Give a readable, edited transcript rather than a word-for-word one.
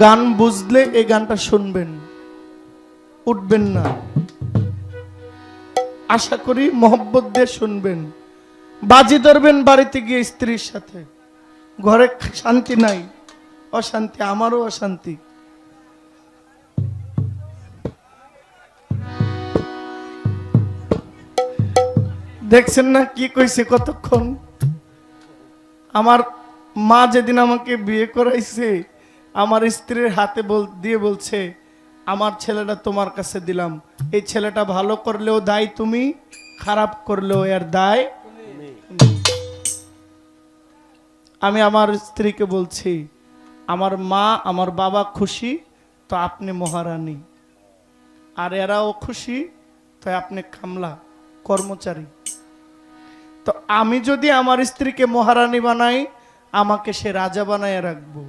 গান বুঝলে এই গানটা শুনবেন, উঠবেন না। আশা করি মহব্বত দিয়ে শুনবেন। বাজি ধরবেন বাড়িতে গিয়ে স্ত্রীর সাথে, ঘরে শান্তি নাই, অশান্তি, আমারও অশান্তি। দেখছেন না কি কইছে কতক্ষণ? আমার মা যেদিন আমাকে বিয়ে করাইছে, আমার স্ত্রীর হাতে দিয়ে বলছে, আমার ছেলেটা তোমার কাছে দিলাম। এই ছেলেটা ভালো করলেও দায় তুমি, খারাপ করলেও এর দায়। আমি আমার স্ত্রীকে বলছি, আমার মা আমার বাবা খুশি তো আপনি মহারানী, আর এরাও খুশি তো আপনি কামলা কর্মচারী। তো আমি যদি আমার স্ত্রীকে মহারানী বানাই, আমাকে সে রাজা বানায় রাখবো।